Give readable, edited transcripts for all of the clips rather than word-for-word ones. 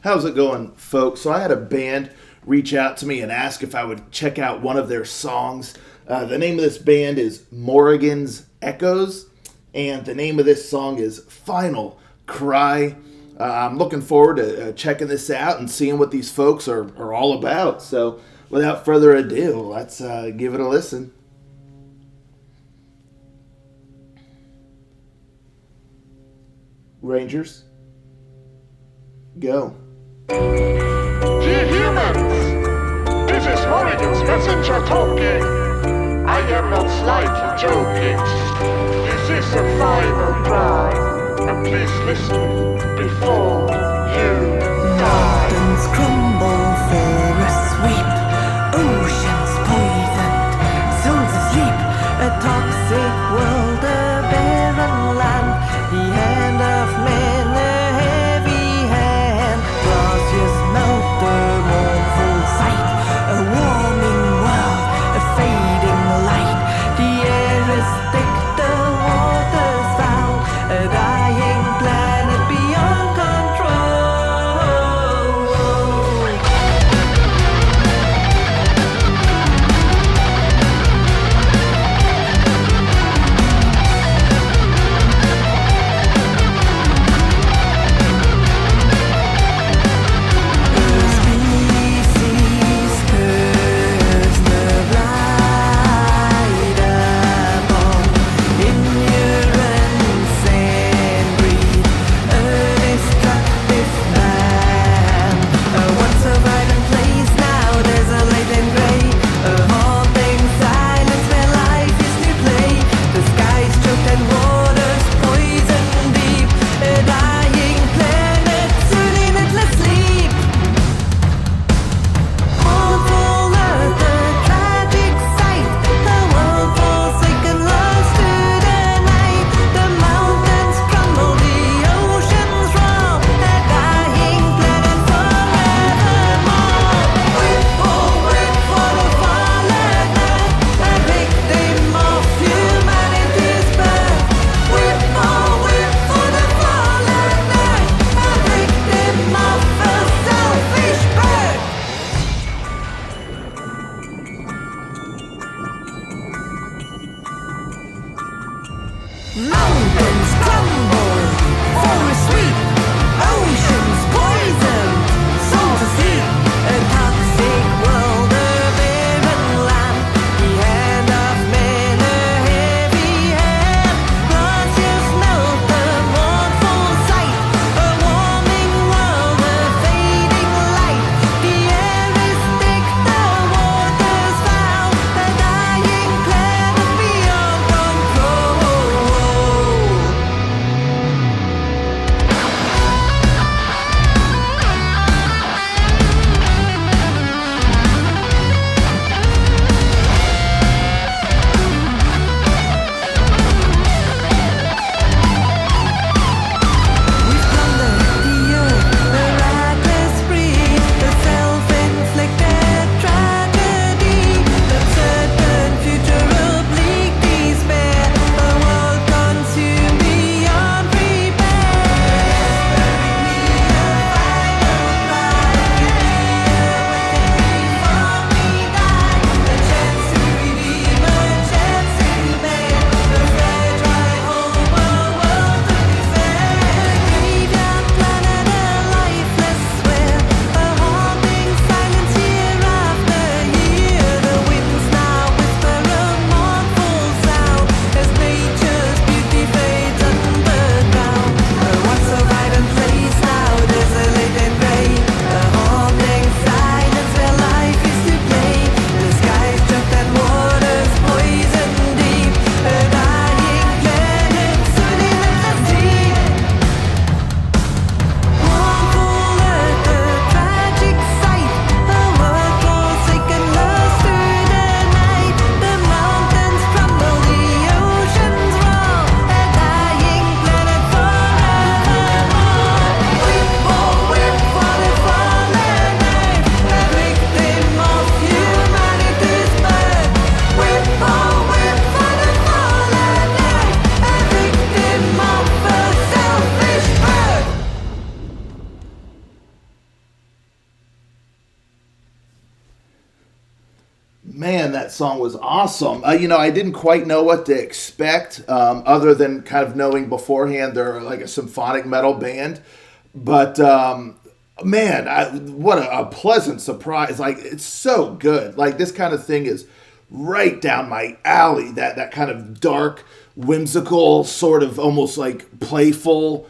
How's it going, folks? So I had a band reach out to me and ask if I would check out one of their songs. The name of this band is Morrigan's Echoes, and the name of this song is Final Cry. I'm looking forward to checking this out and seeing what these folks are all about. So without further ado, let's give it a listen. Rangers, go. Dear humans, this is Morrigan's messenger talking. I am not slightly joking. This is a final cry, and please listen before you die. Mountains crumble for a sweep, oceans poisoned, souls asleep, a toxic world, a barren land, the hand of man, a heavy hand, glaciers melt, a mournful sight, a warming world, a fading light, the air is thick, the water's foul, a dying planet beyond control. Man, that song was awesome. I didn't quite know what to expect, other than kind of knowing beforehand they're like a symphonic metal band. But man, what a pleasant surprise! Like, it's so good. Like, this kind of thing is right down my alley. That kind of dark, whimsical, sort of almost like playful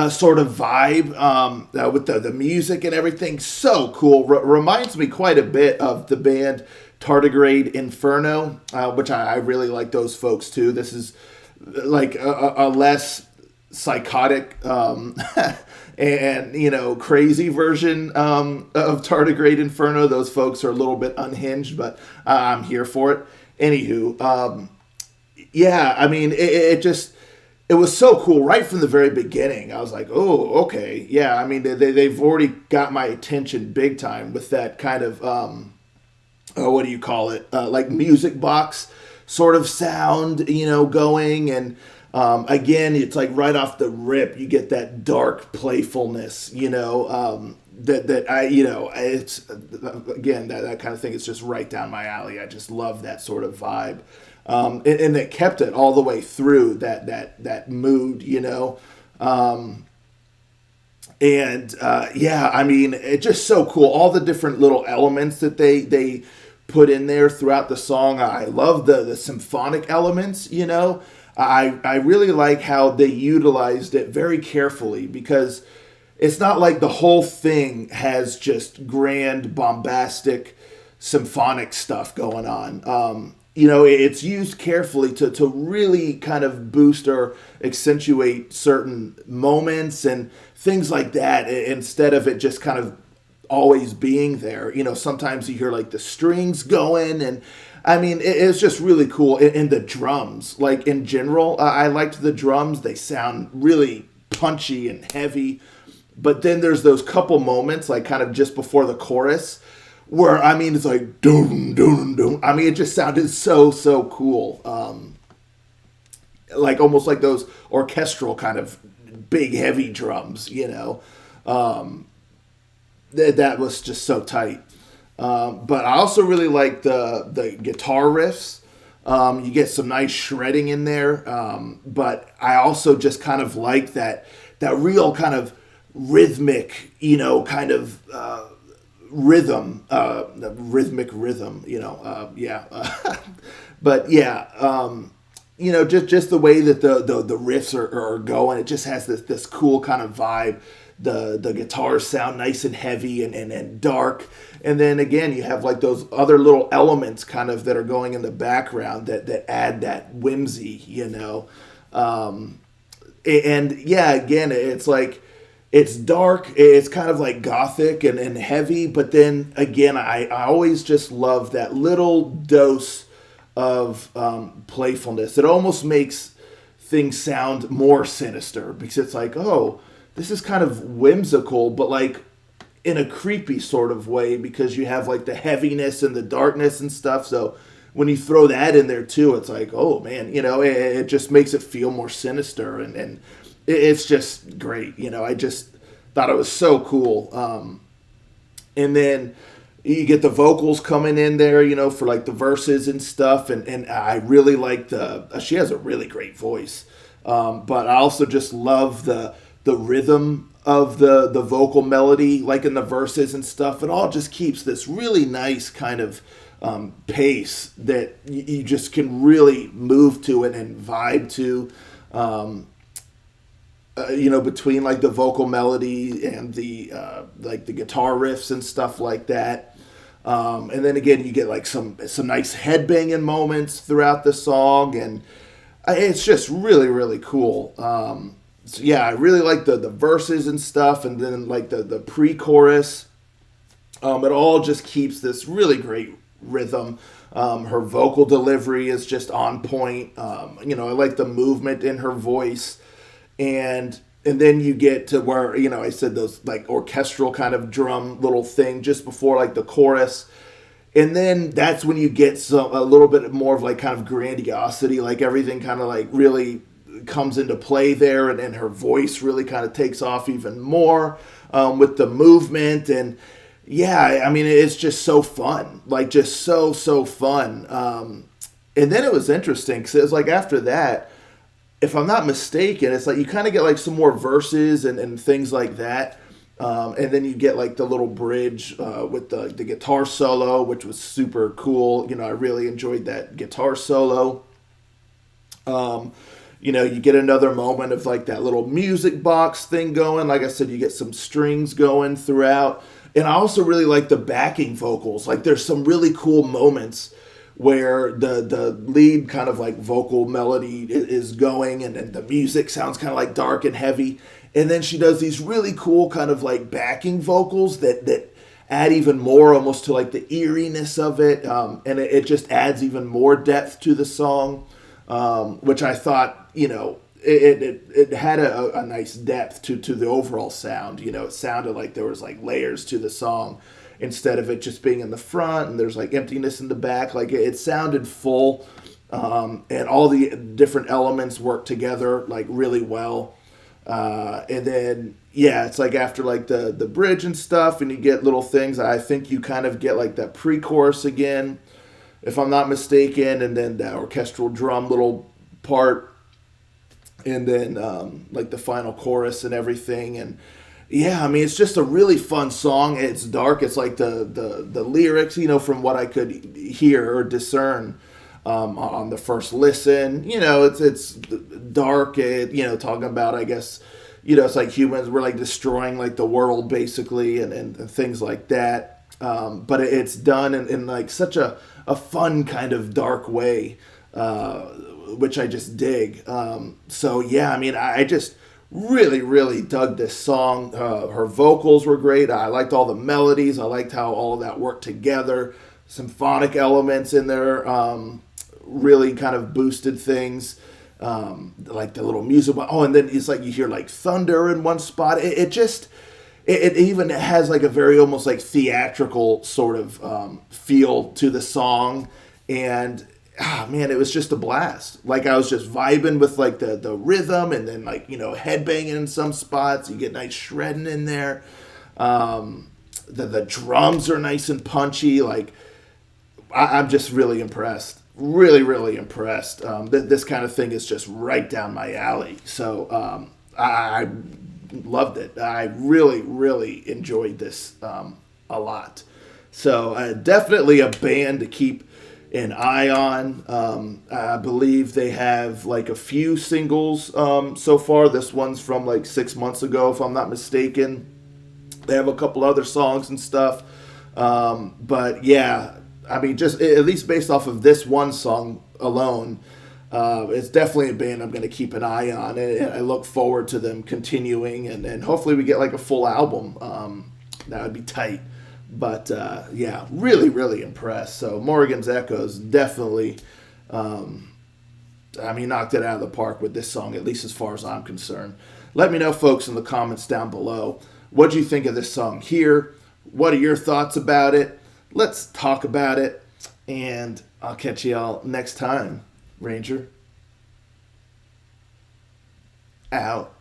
sort of vibe with the music and everything. So cool. Reminds me quite a bit of the band Tardigrade Inferno, which I really like those folks too. This is like a less psychotic and crazy version of Tardigrade Inferno. Those folks are a little bit unhinged, but I'm here for it. Anywho, yeah, I mean, it was so cool right from the very beginning. I was like, oh, okay, yeah. I mean, they've already got my attention big time with that kind of what do you call it? Like music box sort of sound, going. And again, it's like right off the rip, you get that dark playfulness, it's again, that kind of thing is just right down my alley. I just love that sort of vibe. And it kept it all the way through that mood, yeah, I mean, it's just so cool. All the different little elements that they put in there throughout the song. I love the symphonic elements, I really like how they utilized it very carefully, because it's not like the whole thing has just grand, bombastic, symphonic stuff going on. It's used carefully to really kind of boost or accentuate certain moments and things like that, instead of it just kind of always being there. Sometimes you hear like the strings going, and I mean, it's just really cool. And the drums, like in general, I liked the drums. They sound really punchy and heavy. But then there's those couple moments, like kind of just before the chorus, where, I mean, it's like, dun, dun, dun. I mean, it just sounded so cool. Like almost like those orchestral kind of big, heavy drums, that was just so tight. But I also really like the guitar riffs. You get some nice shredding in there. But I also just kind of like that real kind of rhythmic, kind of rhythm, rhythmic rhythm, yeah. But yeah, just the way that the riffs are going, it just has this cool kind of vibe. The guitars sound nice and heavy and dark. And then again, you have like those other little elements kind of that are going in the background that add that whimsy, and yeah, again, it's like, it's dark, it's kind of like gothic and heavy, but then again, I always just love that little dose of playfulness. It almost makes things sound more sinister, because it's like, oh, this is kind of whimsical, but like in a creepy sort of way, because you have like the heaviness and the darkness and stuff. So when you throw that in there too, it's like, oh man, it just makes it feel more sinister, and it's just great. I just thought it was so cool. And then you get the vocals coming in there, for like the verses and stuff. And I really like she has a really great voice. But I also just love the rhythm of the vocal melody, like in the verses and stuff. It all just keeps this really nice kind of pace that you just can really move to it and vibe to. Between like the vocal melody and the like the guitar riffs and stuff like that. And then again, you get like some nice headbanging moments throughout the song, and it's just really, really cool. So yeah, I really like the verses and stuff, and then like the pre-chorus. It all just keeps this really great rhythm. Her vocal delivery is just on point. I like the movement in her voice. And then you get to where, I said those like orchestral kind of drum little thing just before like the chorus. And then that's when you get a little bit more of like kind of grandiosity, like everything kind of like really comes into play there. And her voice really kind of takes off even more with the movement. And yeah, I mean, it's just so fun, like just so fun. And then it was interesting because it was like after that, if I'm not mistaken, it's like you kind of get like some more verses and things like that. And then you get like the little bridge with the guitar solo, which was super cool. I really enjoyed that guitar solo. You get another moment of like that little music box thing going. Like I said, you get some strings going throughout. And I also really like the backing vocals. Like there's some really cool moments where the lead kind of like vocal melody is going and the music sounds kind of like dark and heavy. And then she does these really cool kind of like backing vocals that add even more almost to like the eeriness of it. And it just adds even more depth to the song. Which I thought, it had a nice depth to the overall sound. It sounded like there was like layers to the song instead of it just being in the front and there's like emptiness in the back. Like it sounded full, and all the different elements worked together like really well. And then, yeah, it's like after like the bridge and stuff and you get little things, I think you kind of get like that pre-chorus again, if I'm not mistaken, and then that orchestral drum little part, and then like the final chorus and everything. And yeah, I mean, it's just a really fun song. It's dark. It's like the lyrics, from what I could hear or discern on the first listen, it's dark. Talking about, I guess, it's like humans were like destroying like the world basically, and things like that. But it's done in like such a fun kind of dark way, which I just dig. So yeah, I mean, I just really dug this song. Her vocals were great. I liked all the melodies. I liked how all of that worked together. Symphonic elements in there really kind of boosted things. Like the little music. Oh, and then it's like you hear like thunder in one spot. It even has like a very almost like theatrical sort of feel to the song. And man, it was just a blast. Like I was just vibing with like the rhythm, and then like, headbanging in some spots. You get nice shredding in there. The drums are nice and punchy. Like I'm just really impressed. Really impressed. This kind of thing is just right down my alley. So I loved it. I really enjoyed this a lot. So definitely a band to keep an eye on. I believe they have like a few singles so far. This one's from like 6 months ago, if I'm not mistaken. They have a couple other songs and stuff. But yeah, I mean, just at least based off of this one song alone, it's definitely a band I'm going to keep an eye on, and I look forward to them continuing, and hopefully we get like a full album. That would be tight. But yeah, really impressed. So Morrigan's Echoes definitely, knocked it out of the park with this song, at least as far as I'm concerned. Let me know, folks, in the comments down below. What do you think of this song here? What are your thoughts about it? Let's talk about it, and I'll catch y'all next time. Ranger out.